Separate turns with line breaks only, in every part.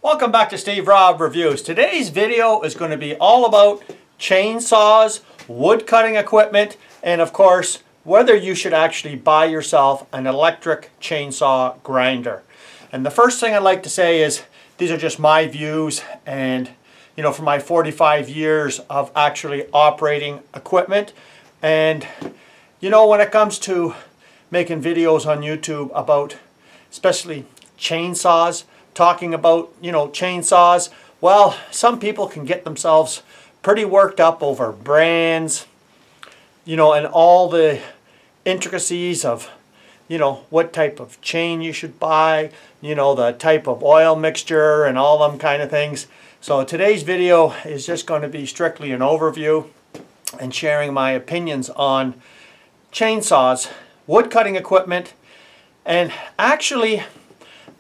Welcome back to Steve Robb Reviews. Today's video is going to be all about chainsaws, wood cutting equipment, and of course, whether you should actually buy yourself an electric chainsaw grinder. And the first thing I'd like to say is these are just my views, and for my 45 years of actually operating equipment. And when it comes to making videos on YouTube about especially chainsaws, talking about chainsaws, well, some people can get themselves pretty worked up over brands, and all the intricacies of what type of chain you should buy, the type of oil mixture and all them kind of things. So today's video is just going to be strictly an overview and sharing my opinions on chainsaws, wood cutting equipment, and actually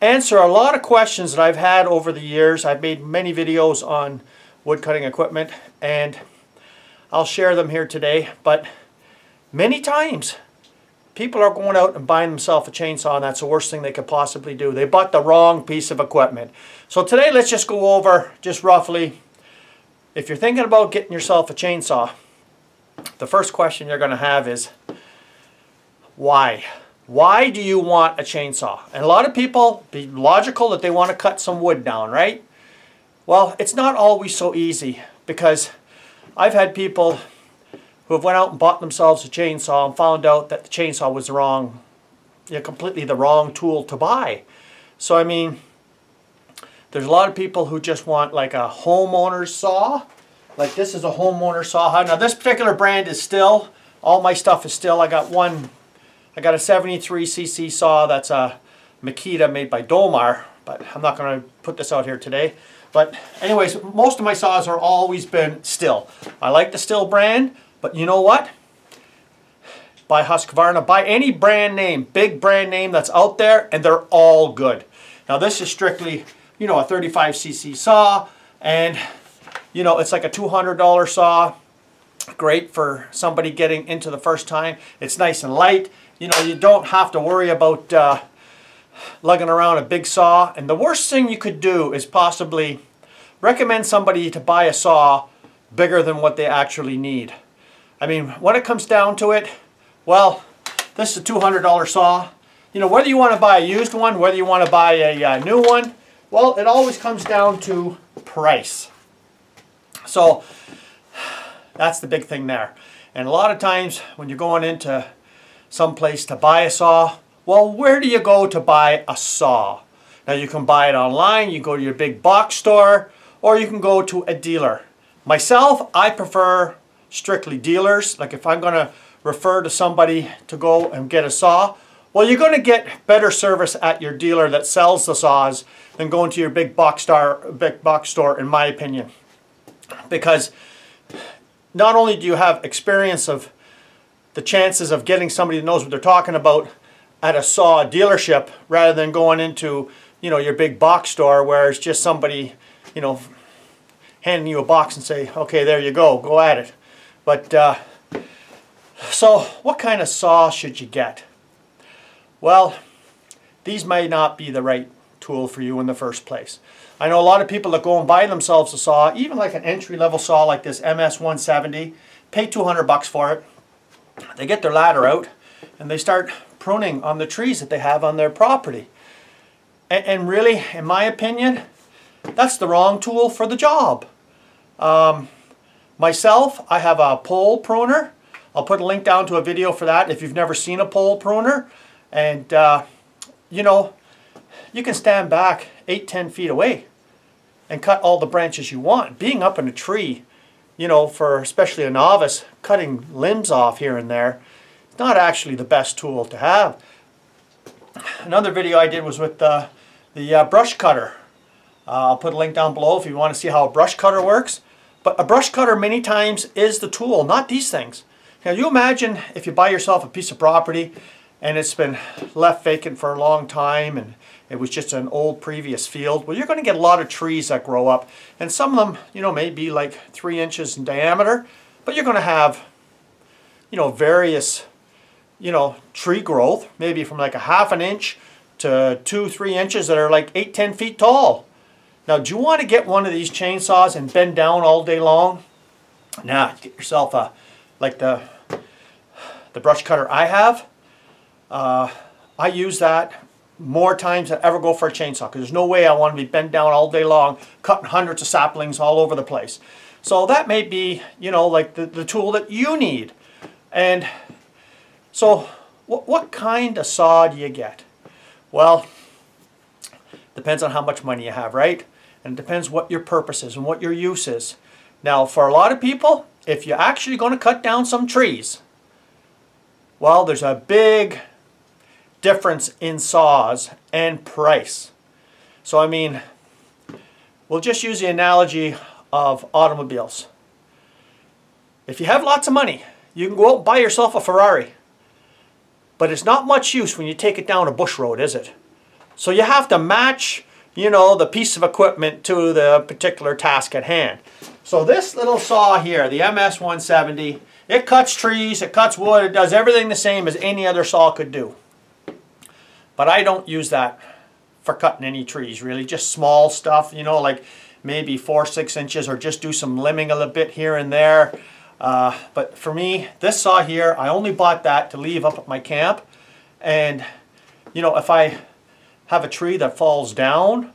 answer a lot of questions that I've had over the years. I've made many videos on wood cutting equipment and I'll share them here today, but many times people are going out and buying themselves a chainsaw, and that's the worst thing they could possibly do. They bought the wrong piece of equipment. So today let's just go over just roughly, if you're thinking about getting yourself a chainsaw, the first question you're going to have is why? Why do you want a chainsaw? And a lot of people, be logical that they want to cut some wood down, right? Well, it's not always so easy, because I've had people who have went out and bought themselves a chainsaw and found out that the chainsaw was wrong, completely the wrong tool to buy. So I mean, there's a lot of people who just want like a homeowner's saw. Like this is a homeowner saw. Now this particular brand is Stihl. All my stuff is Stihl. I got a 73cc saw that's a Makita made by Dolmar, but I'm not going to put this out here today. But anyways, most of my saws are always been Stihl. I like the Stihl brand, but you know what? Buy Husqvarna, buy any brand name, big brand name that's out there, and they're all good. Now this is strictly, a 35cc saw, and it's like a $200 saw. Great for somebody getting into the first time. It's nice and light. You don't have to worry about lugging around a big saw. And the worst thing you could do is possibly recommend somebody to buy a saw bigger than what they actually need. I mean, when it comes down to it, well, this is a $200 saw. Whether you want to buy a used one, whether you want to buy a new one, well, it always comes down to price. So that's the big thing there. And a lot of times when you're going into some place to buy a saw, well, where do you go to buy a saw? Now you can buy it online, you go to your big box store, or you can go to a dealer. Myself, I prefer strictly dealers. Like if I'm going to refer to somebody to go and get a saw, well, you're going to get better service at your dealer that sells the saws than going to your big box store, in my opinion. Because not only do you have experience of the chances of getting somebody that knows what they're talking about at a saw dealership rather than going into, your big box store where it's just somebody, handing you a box and say, okay, there you go at it. But, so what kind of saw should you get? Well, these may not be the right tool for you in the first place. I know a lot of people that go and buy themselves a saw, even like an entry-level saw like this MS-170, pay $200 for it. They get their ladder out and they start pruning on the trees that they have on their property. And really, in my opinion, that's the wrong tool for the job. Myself, I have a pole pruner. I'll put a link down to a video for that if you've never seen a pole pruner. And, you can stand back 8-10 feet away and cut all the branches you want. Being up in a tree, for especially a novice, cutting limbs off here and there, it's not actually the best tool to have. Another video I did was with the brush cutter. I'll put a link down below if you want to see how a brush cutter works. But a brush cutter many times is the tool, not these things. Now you imagine if you buy yourself a piece of property and it's been left vacant for a long time and it was just an old previous field, well, you're going to get a lot of trees that grow up, and some of them, may be like 3 inches in diameter, but you're going to have, various, tree growth, maybe from like a ½ inch to 2-3 inches that are like 8-10 feet tall. Now, do you want to get one of these chainsaws and bend down all day long? Nah, get yourself a, like the brush cutter I have. I use that more times than ever go for a chainsaw, because there's no way I want to be bent down all day long cutting hundreds of saplings all over the place. So that may be, you know, like the tool that you need. And so what kind of saw do you get? Well, depends on how much money you have, right? And it depends what your purpose is and what your use is. Now, for a lot of people, if you're actually going to cut down some trees, well, there's a big difference in saws and price. So I mean, we'll just use the analogy of automobiles. If you have lots of money, you can go out and buy yourself a Ferrari, but it's not much use when you take it down a bush road, is it? So you have to match, you know, the piece of equipment to the particular task at hand. So this little saw here, the MS-170, it cuts trees, it cuts wood, it does everything the same as any other saw could do. But I don't use that for cutting any trees, really. Just small stuff, you know, like maybe 4 or 6 inches, or just do some limbing a little bit here and there. But for me, this saw here, I only bought that to leave up at my camp. And, you know, if I have a tree that falls down,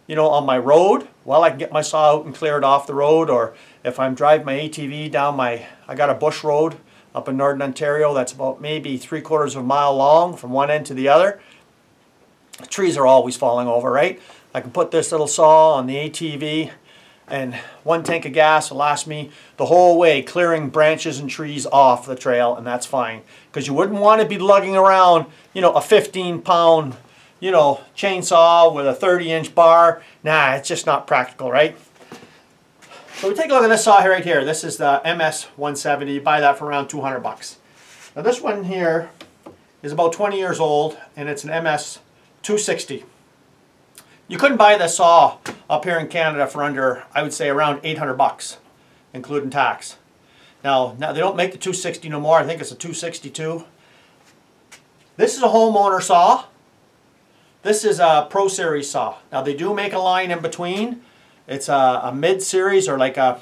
you know, on my road, well, I can get my saw out and clear it off the road. Or if I'm driving my ATV down I got a bush road up in Northern Ontario that's about maybe 3/4 of a mile long from one end to the other. The trees are always falling over, right? I can put this little saw on the ATV, and 1 tank of gas will last me the whole way, clearing branches and trees off the trail, and that's fine. Because you wouldn't want to be lugging around, you know, a 15-pound, you know, chainsaw with a 30-inch bar. Nah, it's just not practical, right? So we take a look at this saw right here. This is the MS-170. You buy that for around 200 bucks. Now this one here is about 20 years old, and it's an MS-260. You couldn't buy this saw up here in Canada for under, I would say, around 800 bucks, including tax. Now they don't make the 260 no more. I think it's a 262. This is a homeowner saw. This is a Pro Series saw. Now they do make a line in between. It's a mid-series, or like a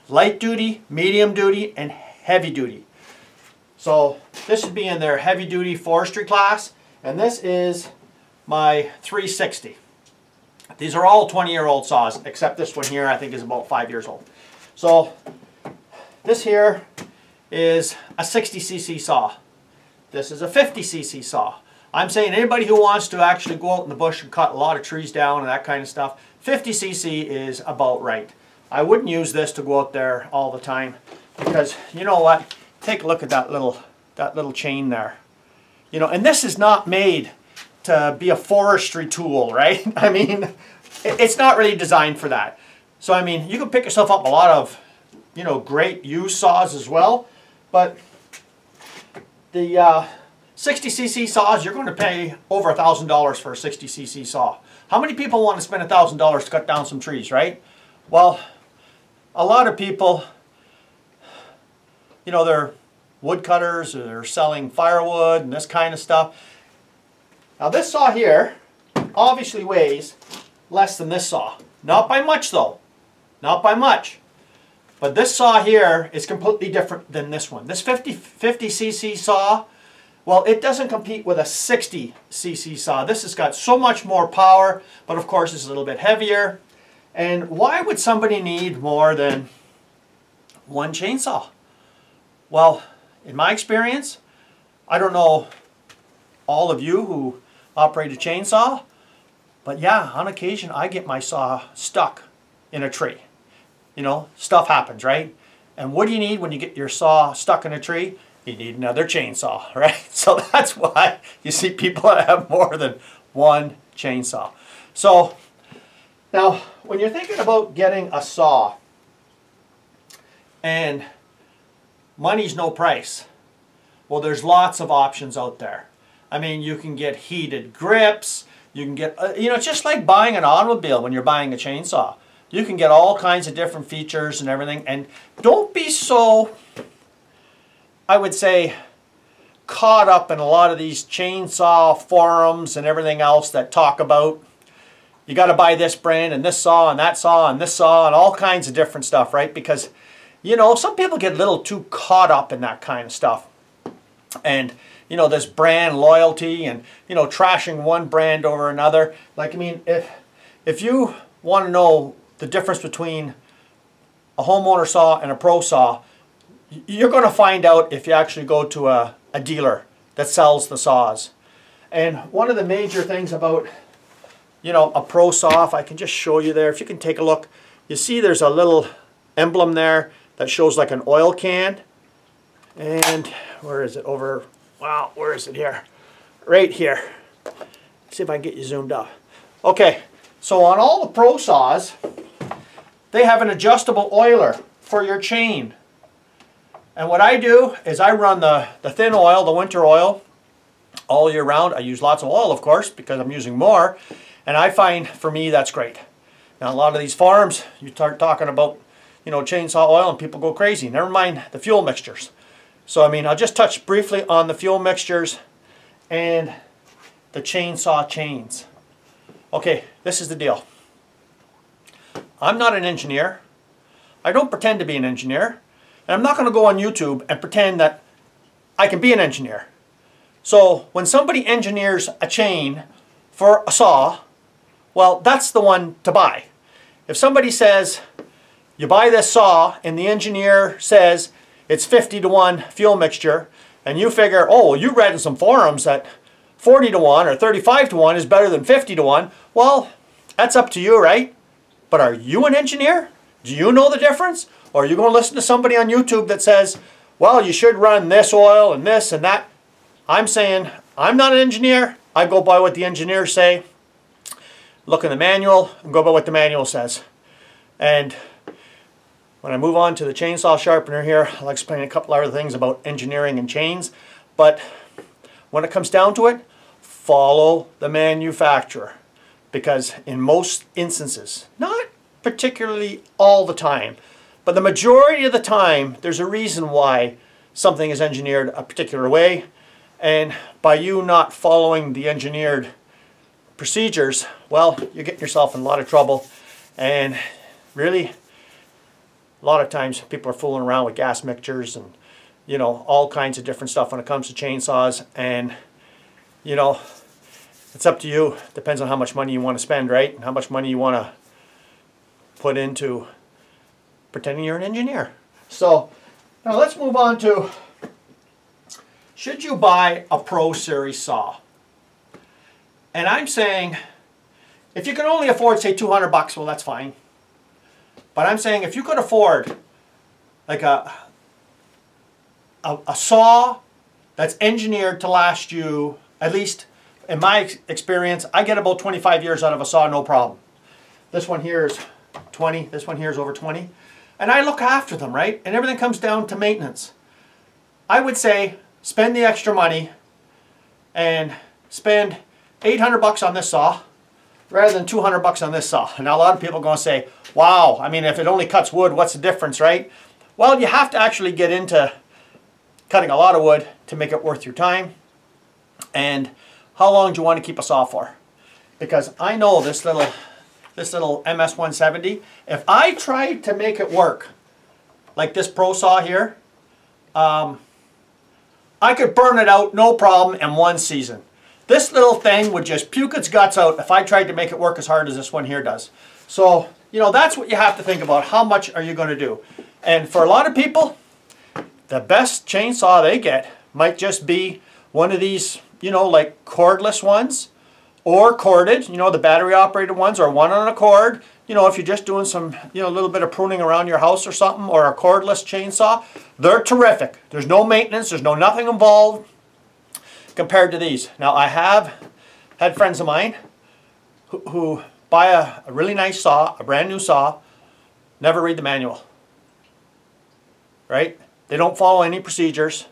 light duty, medium duty, and heavy duty. So this would be in their heavy duty forestry class, and this is my 360. These are all 20-year-old saws, except this one here I think is about 5 years old. So this here is a 60cc saw. This is a 50cc saw. I'm saying anybody who wants to actually go out in the bush and cut a lot of trees down and that kind of stuff, 50cc is about right. I wouldn't use this to go out there all the time, because you know what? Take a look at that little chain there. You know, and this is not made to be a forestry tool, right? I mean, it's not really designed for that. So I mean, you can pick yourself up a lot of, you know, great used saws as well, but the 60cc saws, you're going to pay over $1,000 for a 60cc saw. How many people want to spend $1,000 to cut down some trees, right? Well, a lot of people, you know, they're woodcutters, or they're selling firewood and this kind of stuff. Now this saw here obviously weighs less than this saw. Not by much though. Not by much. But this saw here is completely different than this one. This 50cc saw, well, it doesn't compete with a 60cc saw. This has got so much more power, but of course it's a little bit heavier. And why would somebody need more than one chainsaw? Well, in my experience, I don't know all of you who operate a chainsaw, but yeah, on occasion I get my saw stuck in a tree. You know, stuff happens, right? And what do you need when you get your saw stuck in a tree? You need another chainsaw, right? So that's why you see people that have more than one chainsaw. So now, when you're thinking about getting a saw and money's no price, well, there's lots of options out there. I mean, you can get heated grips, you can get, you know, it's just like buying an automobile when you're buying a chainsaw. You can get all kinds of different features and everything, and don't be so, I would say, caught up in a lot of these chainsaw forums and everything else that talk about, you got to buy this brand and this saw and that saw and this saw and all kinds of different stuff, right? Because, you know, some people get a little too caught up in that kind of stuff. And, you know, this brand loyalty and, you know, trashing one brand over another. Like, I mean, if you want to know the difference between a homeowner saw and a pro saw, you're going to find out if you actually go to a dealer that sells the saws. And one of the major things about, you know, a pro saw, if I can just show you there, if you can take a look, you see there's a little emblem there that shows like an oil can. And where is it? Over, wow, where is it here? Right here. Let's see if I can get you zoomed up. Okay, so on all the pro saws, they have an adjustable oiler for your chain. And what I do is I run the thin oil, the winter oil, all year round. I use lots of oil, of course, because I'm using more. And I find, for me, that's great. Now, a lot of these farms, you start talking about, you know, chainsaw oil and people go crazy. Never mind the fuel mixtures. So, I mean, I'll just touch briefly on the fuel mixtures and the chainsaw chains. Okay, this is the deal. I'm not an engineer. I don't pretend to be an engineer. And I'm not going to go on YouTube and pretend that I can be an engineer. So, when somebody engineers a chain for a saw, well, that's the one to buy. If somebody says, you buy this saw, and the engineer says it's 50-to-1 fuel mixture, and you figure, oh, well, you read in some forums that 40-to-1 or 35-to-1 is better than 50-to-1, well, that's up to you, right? But are you an engineer? Do you know the difference? Or are you going to listen to somebody on YouTube that says, well, you should run this oil and this and that? I'm saying, I'm not an engineer. I go by what the engineers say. Look in the manual and go by what the manual says. And when I move on to the chainsaw sharpener here, I'll explain a couple other things about engineering and chains. But when it comes down to it, follow the manufacturer. Because in most instances, not particularly all the time, but the majority of the time, there's a reason why something is engineered a particular way. And by you not following the engineered procedures, well, you're getting yourself in a lot of trouble. And really, a lot of times people are fooling around with gas mixtures and, you know, all kinds of different stuff when it comes to chainsaws. And, you know, it's up to you. Depends on how much money you want to spend, right? And how much money you want to put into pretending you're an engineer. So, now let's move on to, should you buy a Pro Series saw? And I'm saying, if you can only afford, say, $200, well, that's fine. But I'm saying if you could afford like a saw that's engineered to last you, at least in my experience, I get about 25 years out of a saw, no problem. This one here is 20, this one here is over 20. And I look after them, right? And everything comes down to maintenance. I would say spend the extra money and spend $800 on this saw rather than $200 on this saw. Now a lot of people are going to say, wow, I mean, if it only cuts wood, what's the difference, right? Well, you have to actually get into cutting a lot of wood to make it worth your time. And how long do you want to keep a saw for? Because I know this little MS-170, if I tried to make it work like this Pro saw here, I could burn it out no problem in one season. This little thing would just puke its guts out if I tried to make it work as hard as this one here does. So, you know, that's what you have to think about. How much are you going to do? And for a lot of people, the best chainsaw they get might just be one of these, you know, like cordless ones or corded, you know, the battery operated ones, or one on a cord. You know, if you're just doing some, you know, a little bit of pruning around your house or something, or a cordless chainsaw, they're terrific. There's no maintenance, there's nothing involved compared to these. Now, I have had friends of mine who buy a really nice saw, a brand new saw, never read the manual, right? They don't follow any procedures.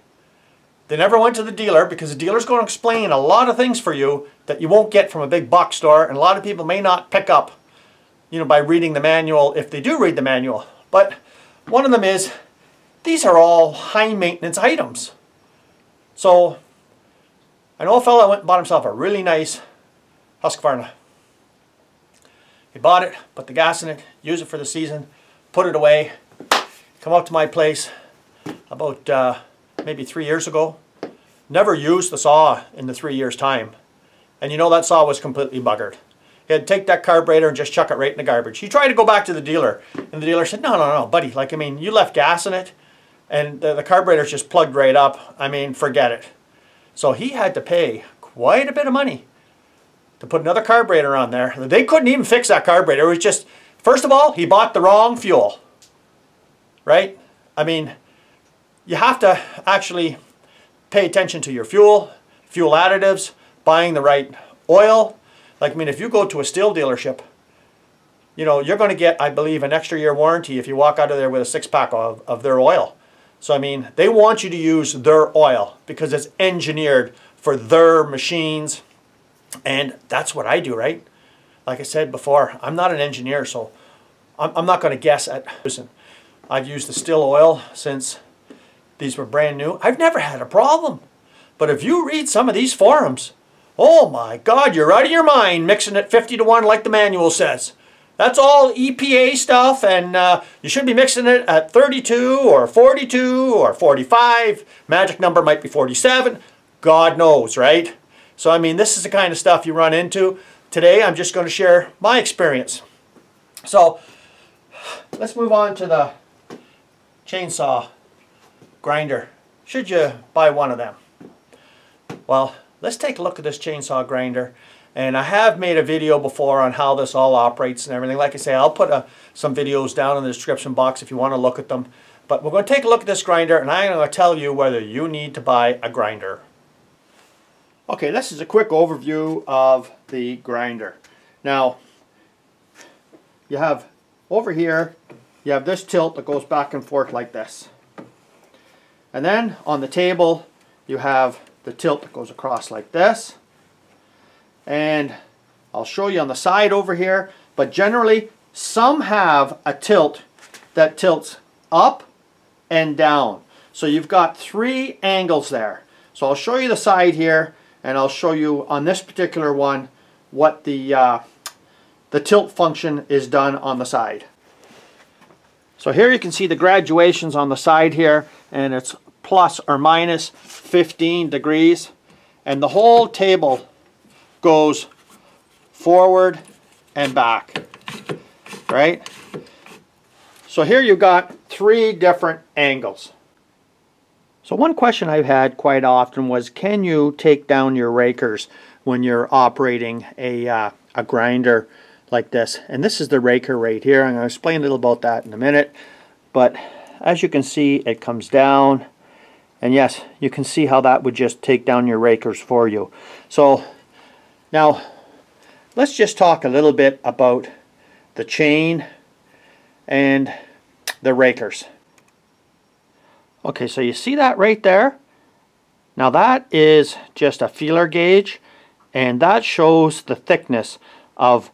They never went to the dealer, because the dealer's going to explain a lot of things for you that you won't get from a big box store, and a lot of people may not pick up, you know, by reading the manual if they do read the manual. But one of them is, these are all high maintenance items. So I know a fellow went and bought himself a really nice Husqvarna. He bought it, put the gas in it, used it for the season, put it away, come up to my place about maybe 3 years ago. Never used the saw in the 3 years time. And you know, that saw was completely buggered. He had to take that carburetor and just chuck it right in the garbage. He tried to go back to the dealer, and the dealer said, no, no, no, buddy, like, I mean, you left gas in it, and the carburetor's just plugged right up. I mean, forget it. So he had to pay quite a bit of money to put another carburetor on there. They couldn't even fix that carburetor. It was just, first of all, he bought the wrong fuel, right? I mean, you have to actually pay attention to your fuel additives, buying the right oil. Like, I mean, if you go to a Stihl dealership, you know, you're going to get, I believe, an extra year warranty if you walk out of there with a 6-pack of their oil. So, I mean, they want you to use their oil because it's engineered for their machines. And that's what I do, right? Like I said before, I'm not an engineer, so I'm not going to guess at. Listen, I've used the Stihl oil since these were brand new. I've never had a problem. But if you read some of these forums, oh my God, you're out of your mind mixing it 50 to 1 like the manual says. That's all EPA stuff, and you should be mixing it at 32 or 42 or 45. Magic number might be 47. God knows, right? So, I mean, this is the kind of stuff you run into. Today, I'm just going to share my experience. So, let's move on to the chainsaw grinder. Should you buy one of them? Well, let's take a look at this chainsaw grinder. And I have made a video before on how this all operates and everything. Like I say, I'll put some videos down in the description box if you want to look at them. But we're going to take a look at this grinder, and I'm going to tell you whether you need to buy a grinder. Okay, this is a quick overview of the grinder. Now, you have over here, you have this tilt that goes back and forth like this. And then on the table, you have the tilt that goes across like this. And I'll show you on the side over here, but generally some have a tilt that tilts up and down. So you've got 3 angles there. So I'll show you the side here, and I'll show you on this particular one what the tilt function is done on the side. So here you can see the graduations on the side here, and it's plus or minus 15 degrees, and the whole table goes forward and back, right? So here you've got 3 different angles. So one question I've had quite often was, can you take down your rakers when you're operating a grinder like this? And this is the raker right here. I'm going to explain a little about that in a minute. But as you can see, it comes down. And yes, you can see how that would just take down your rakers for you. So now, let's just talk a little bit about the chain and the rakers. Okay, so you see that right there? Now that is just a feeler gauge, and that shows the thickness of,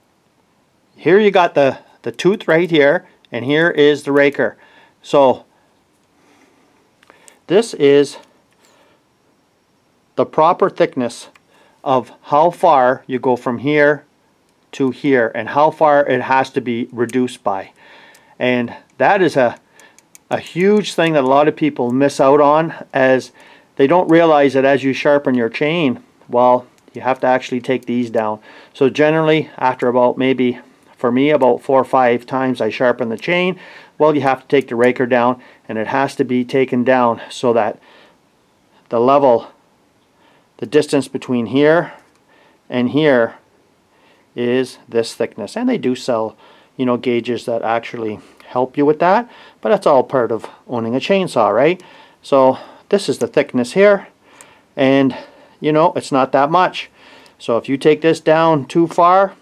here you got the tooth right here, and here is the raker. So this is the proper thickness of how far you go from here to here and how far it has to be reduced by. And that is a huge thing that a lot of people miss out on, as they don't realize that as you sharpen your chain, well, you have to actually take these down. So generally, after about, maybe for me, about 4 or 5 times I sharpen the chain, well, you have to take the raker down, and it has to be taken down so that the level, the distance between here and here is this thickness. And they do sell, you know, gauges that actually help you with that, but that's all part of owning a chainsaw, right? So this is the thickness here, and you know, it's not that much. So if you take this down too far,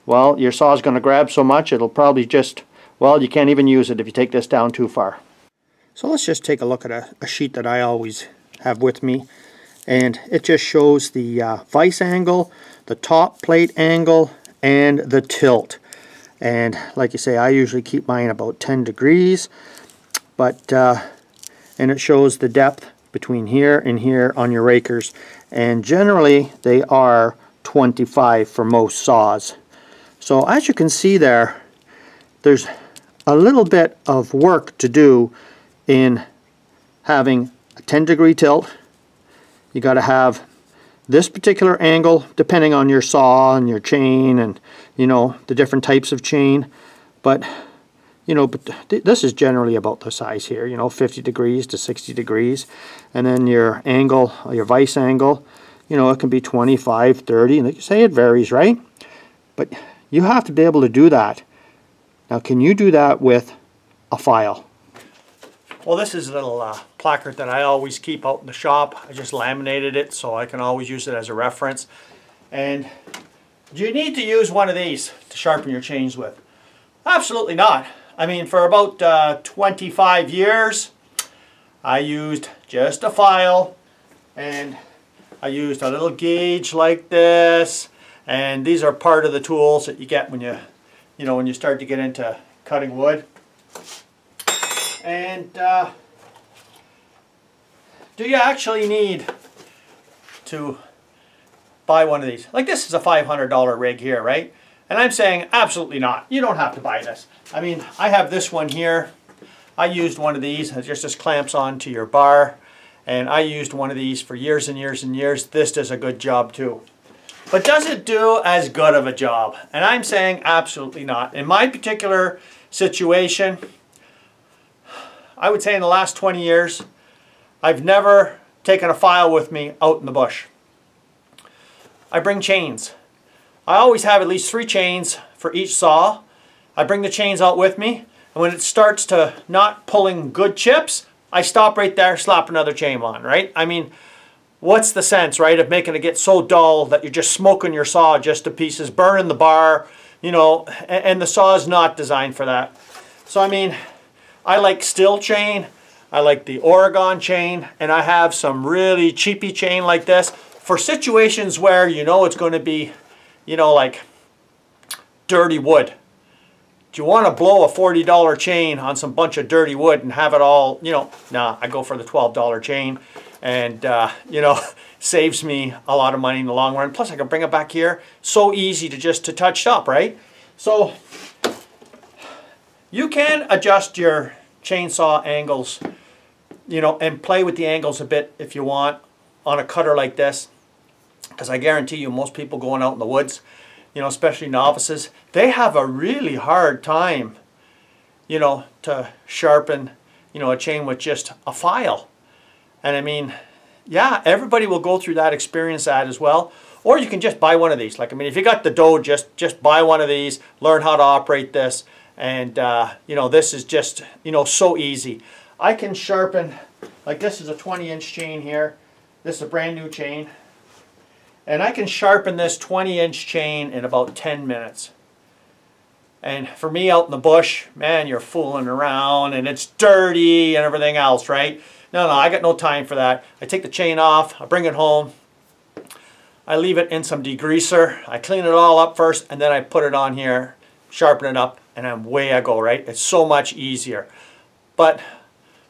well, your saw is going to grab so much it'll probably just, well, you can't even use it if you take this down too far. So let's just take a look at a sheet that I always have with me, and it just shows the vise angle, the top plate angle, and the tilt. And like you say, I usually keep mine about 10 degrees, but and it shows the depth between here and here on your rakers, and generally they are 25 for most saws. So as you can see there, there's a little bit of work to do in having a 10-degree tilt. You got to have this particular angle depending on your saw and your chain and, you know, the different types of chain. But, you know, this is generally about the size here, you know, 50 degrees to 60 degrees. And then your angle, your vise angle, you know, it can be 25, 30, and like you say, it varies, right? But you have to be able to do that. Now, can you do that with a file? Well, this is a little placard that I always keep out in the shop. I just laminated it so I can always use it as a reference. And do you need to use one of these to sharpen your chains with? Absolutely not. I mean, for about 25 years, I used just a file, and I used a little gauge like this, and these are part of the tools that you get when when you start to get into cutting wood. And do you actually need to buy one of these? Like, this is a $500 rig here, right? And I'm saying absolutely not. You don't have to buy this. I mean, I have this one here. I used one of these. It just clamps onto your bar. And I used one of these for years and years and years. This does a good job too. But does it do as good of a job? And I'm saying absolutely not. In my particular situation, I would say in the last 20 years, I've never taken a file with me out in the bush. I bring chains. I always have at least 3 chains for each saw. I bring the chains out with me, and when it starts to not pulling good chips, I stop right there, slap another chain on, right? I mean, what's the sense, right, of making it get so dull that you're just smoking your saw just to pieces, burning the bar, you know, and the saw is not designed for that. So, I mean, I like Stihl chain, I like the Oregon chain, and I have some really cheapy chain like this for situations where you know it's going to be, you know, like dirty wood. Do you want to blow a $40 chain on some bunch of dirty wood and have it all, you know? Nah, I go for the $12 chain, and you know, saves me a lot of money in the long run. Plus, I can bring it back here. So easy to just touch up, right? So you can adjust your chainsaw angles, you know, and play with the angles a bit if you want on a cutter like this, because I guarantee you most people going out in the woods, you know, especially novices, they have a really hard time, you know, to sharpen, you know, a chain with just a file. And I mean, yeah, everybody will go through that, experience that as well. Or you can just buy one of these. Like, I mean, if you got the dough, just buy one of these, learn how to operate this. And, you know, this is just, you know, so easy. I can sharpen, like this is a 20-inch chain here. This is a brand new chain. And I can sharpen this 20-inch chain in about 10 minutes. And for me out in the bush, man, you're fooling around and it's dirty and everything else, right? No, I got no time for that. I take the chain off, I bring it home, I leave it in some degreaser, I clean it all up first, and then I put it on here, sharpen it up, and away I go, right? It's so much easier. But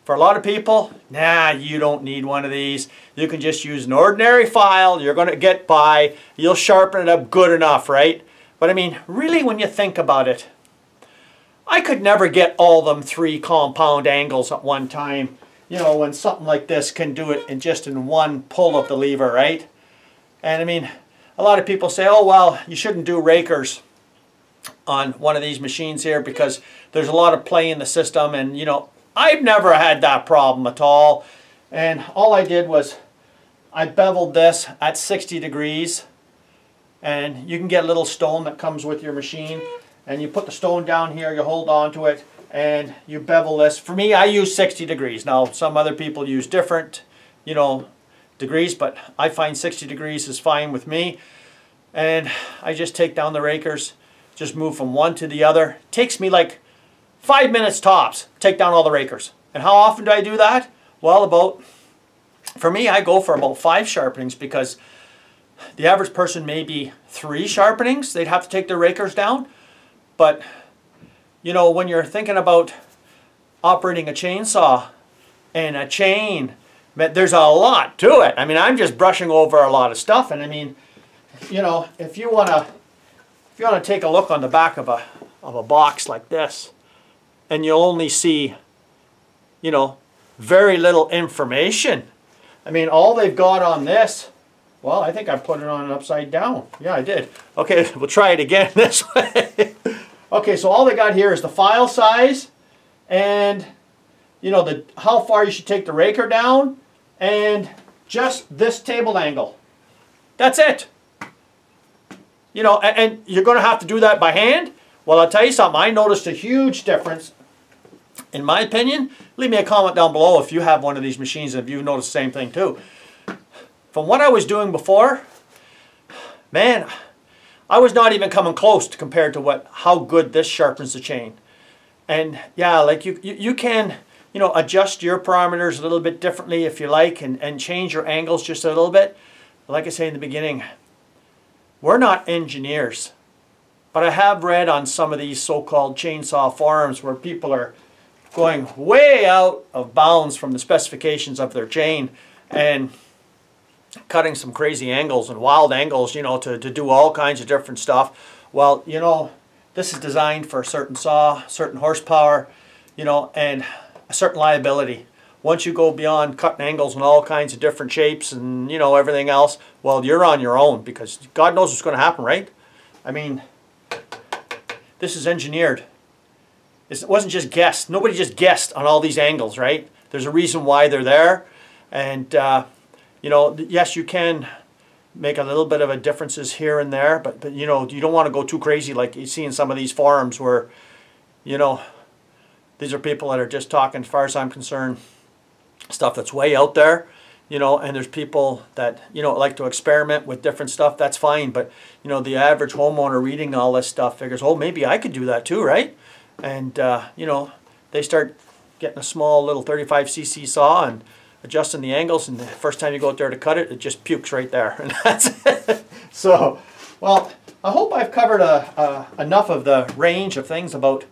for a lot of people, nah, you don't need one of these. You can just use an ordinary file, you're going to get by, you'll sharpen it up good enough, right? But I mean, really when you think about it, I could never get all them 3 compound angles at one time, you know, when something like this can do it in one pull of the lever, right? And I mean, a lot of people say, oh, well, you shouldn't do rakers on one of these machines here because there's a lot of play in the system, and, you know, I've never had that problem at all. And all I did was I beveled this at 60 degrees, and you can get a little stone that comes with your machine, and you put the stone down here, you hold on to it, and you bevel this. For me, I use 60 degrees. Now, some other people use different, you know, degrees, but I find 60 degrees is fine with me. And I just take down the rakers, just move from one to the other. It takes me like 5 minutes tops, take down all the rakers. And how often do I do that? Well, for me, I go for about 5 sharpenings, because the average person may be 3 sharpenings. They'd have to take their rakers down. But, you know, when you're thinking about operating a chainsaw and a chain, there's a lot to it. I mean, I'm just brushing over a lot of stuff. And I mean, you know, if you want to if you want to take a look on the back of a box like this, and you'll only see, you know, very little information. I mean, all they've got on this, well, I think I put it on upside down. Yeah, I did. Okay, we'll try it again this way. Okay, so all they got here is the file size and, you know, how far you should take the raker down and just this table angle. That's it. You know, and you're going to have to do that by hand. Well, I'll tell you something. I noticed a huge difference. In my opinion, leave me a comment down below if you have one of these machines and if you've noticed the same thing too. From what I was doing before, man, I was not even coming close to compared to how good this sharpens the chain. And yeah, like you can, you know, adjust your parameters a little bit differently if you like, and change your angles just a little bit. Like I say in the beginning, we're not engineers, but I have read on some of these so-called chainsaw forums where people are going way out of bounds from the specifications of their chain and cutting some crazy angles and wild angles, you know, to do all kinds of different stuff. Well, you know, this is designed for a certain saw, certain horsepower, you know, and a certain liability. Once you go beyond cutting angles in all kinds of different shapes and, you know, everything else, well, you're on your own, because God knows what's going to happen, right? I mean, this is engineered. It wasn't just guessed. Nobody just guessed on all these angles, right? There's a reason why they're there. And, you know, yes, you can make a little bit of a differences here and there, but you know, you don't want to go too crazy like you see in some of these forums where, you know, these are people that are just talking, as far as I'm concerned, stuff that's way out there, you know, and there's people that, you know, like to experiment with different stuff. That's fine, but, you know, the average homeowner reading all this stuff figures, oh, maybe I could do that too, right? And, you know, they start getting a small little 35cc saw and adjusting the angles, and the first time you go out there to cut it, it just pukes right there. And that's it. So, well, I hope I've covered enough of the range of things about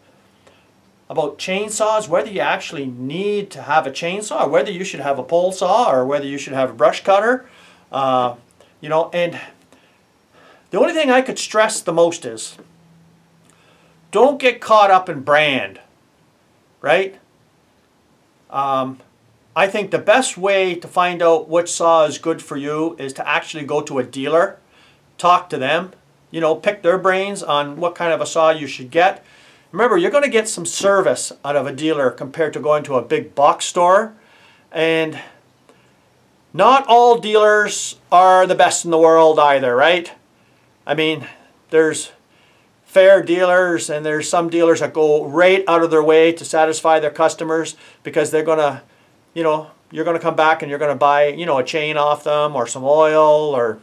chainsaws, whether you actually need to have a chainsaw, or whether you should have a pole saw, or whether you should have a brush cutter. You know, and the only thing I could stress the most is, don't get caught up in brand, right? I think the best way to find out which saw is good for you is to actually go to a dealer, talk to them, you know, pick their brains on what kind of a saw you should get. Remember, you're going to get some service out of a dealer compared to going to a big box store. And not all dealers are the best in the world either, right? I mean, there's fair dealers, and there's some dealers that go right out of their way to satisfy their customers, because they're going to, you know, you're going to come back and you're going to buy, you know, a chain off them, or some oil, or,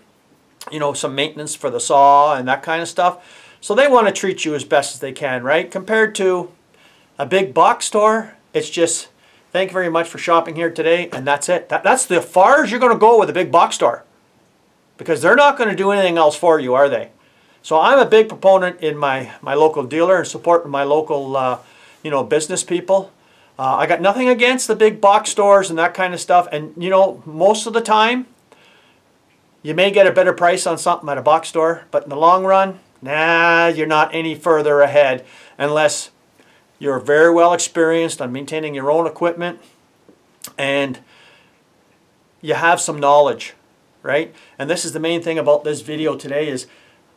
you know, some maintenance for the saw and that kind of stuff. So they want to treat you as best as they can, right? Compared to a big box store, it's just, thank you very much for shopping here today, and that's it. That's the far as you're going to go with a big box store, because they're not going to do anything else for you, are they? So I'm a big proponent in my local dealer and supporting my local, you know, business people. I got nothing against the big box stores and that kind of stuff. And, you know, most of the time, you may get a better price on something at a box store, but in the long run, nah, you're not any further ahead unless you're very well experienced on maintaining your own equipment and you have some knowledge, right? And this is the main thing about this video today is,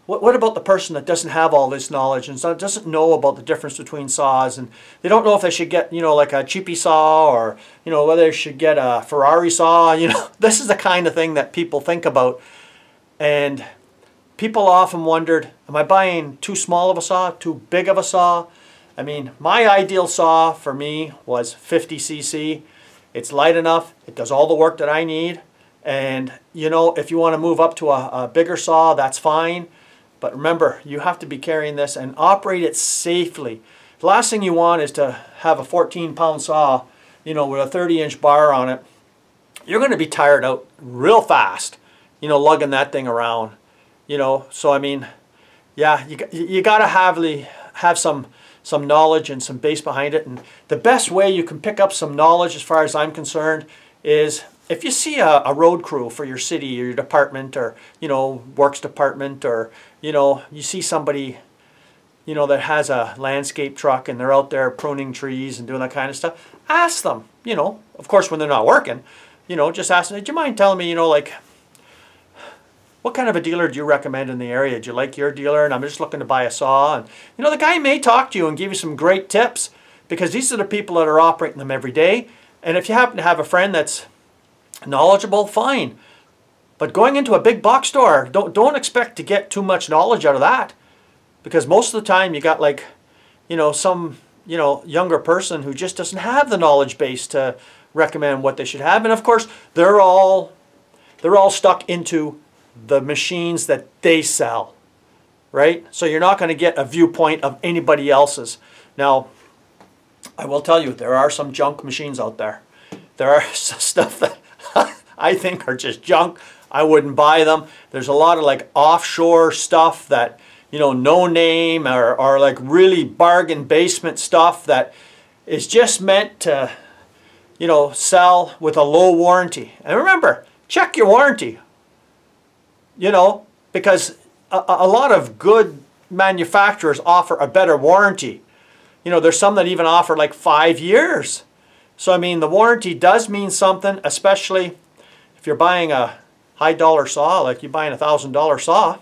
what about the person that doesn't have all this knowledge and doesn't know about the difference between saws, and they don't know if they should get, you know, like a cheapy saw, or, you know, whether they should get a Ferrari saw, you know. This is the kind of thing that people think about. And people often wondered, am I buying too small of a saw, too big of a saw? I mean, my ideal saw for me was 50cc. It's light enough, it does all the work that I need. And, you know, if you want to move up to a bigger saw, that's fine. But remember, you have to be carrying this and operate it safely. The last thing you want is to have a 14-pound saw, you know, with a 30-inch bar on it. You're going to be tired out real fast, you know, lugging that thing around. You know, so I mean, yeah, you got to have some knowledge and some base behind it. And the best way you can pick up some knowledge, as far as I'm concerned, is if you see a road crew for your city or your department, or, you know, works department, or, you know, you see somebody, you know, that has a landscape truck and they're out there pruning trees and doing that kind of stuff, ask them, you know, of course when they're not working, you know, just ask them, do you mind telling me, you know, like, what kind of a dealer do you recommend in the area? Do you like your dealer? And I'm just looking to buy a saw. And, you know, the guy may talk to you and give you some great tips, because these are the people that are operating them every day. And if you happen to have a friend that's knowledgeable, fine. But going into a big box store, don't expect to get too much knowledge out of that. Because most of the time you got, like, you know, some, you know, younger person who just doesn't have the knowledge base to recommend what they should have. And of course, they're all stuck into the machines that they sell, right? So you're not going to get a viewpoint of anybody else's. Now, I will tell you, there are some junk machines out there. There are stuff that I think are just junk. I wouldn't buy them. There's a lot of like offshore stuff that, you know, no name, or like really bargain basement stuff that is just meant to, you know, sell with a low warranty. And remember, check your warranty. You know, because a lot of good manufacturers offer a better warranty. You know, there's some that even offer like 5 years. So, I mean, the warranty does mean something, especially if you're buying a high dollar saw, like you're buying a $1,000 saw,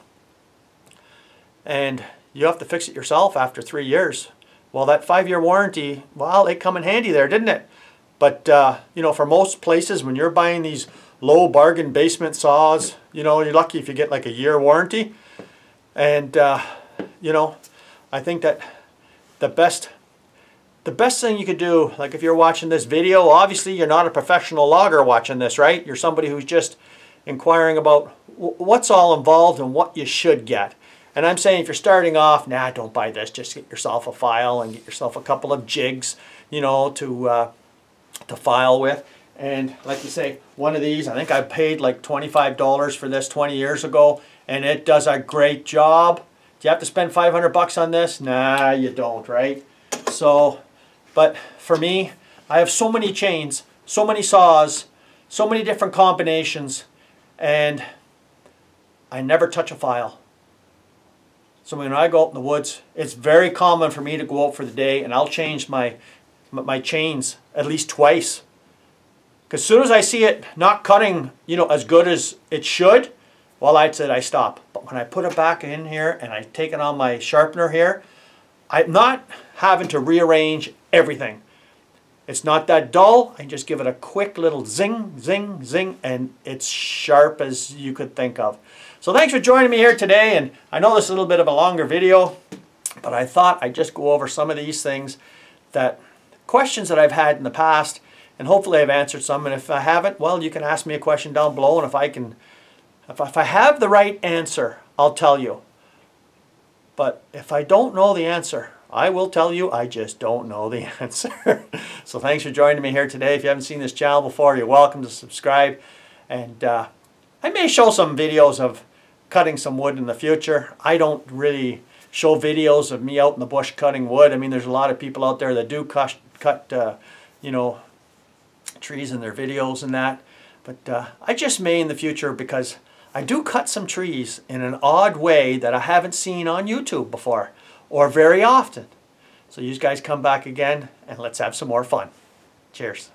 and you have to fix it yourself after 3 years. Well, that 5-year warranty, well, it come in handy there, didn't it? But, you know, for most places, when you're buying these low bargain basement saws, you know, you're lucky if you get like a year warranty. And you know, I think that the best thing you could do, like if you're watching this video, obviously you're not a professional logger watching this, right? You're somebody who's just inquiring about what's all involved and what you should get. And I'm saying, if you're starting off, nah, don't buy this. Just get yourself a file and get yourself a couple of jigs, you know, to file with. And like you say, one of these, I think I paid like $25 for this 20 years ago, and it does a great job. Do you have to spend 500 bucks on this? Nah, you don't, right? So, but for me, I have so many chains, so many saws, so many different combinations, and I never touch a file. So when I go out in the woods, it's very common for me to go out for the day, and I'll change my chains at least twice. As soon as I see it not cutting, you know, as good as it should, well, I'd say I stop. But when I put it back in here and I take it on my sharpener here, I'm not having to rearrange everything. It's not that dull. I just give it a quick little zing, zing, zing, and it's sharp as you could think of. So thanks for joining me here today. And I know this is a little bit of a longer video, but I thought I'd just go over some of these things, that questions that I've had in the past. And hopefully I've answered some, and if I haven't, well, you can ask me a question down below, and if I have the right answer, I'll tell you. But if I don't know the answer, I will tell you I just don't know the answer. So thanks for joining me here today. If you haven't seen this channel before, you're welcome to subscribe. And I may show some videos of cutting some wood in the future. I don't really show videos of me out in the bush cutting wood. I mean, there's a lot of people out there that do cut you know, trees in their videos and that, but I just may in the future, because I do cut some trees in an odd way that I haven't seen on YouTube before, or very often. So you guys come back again and let's have some more fun. Cheers.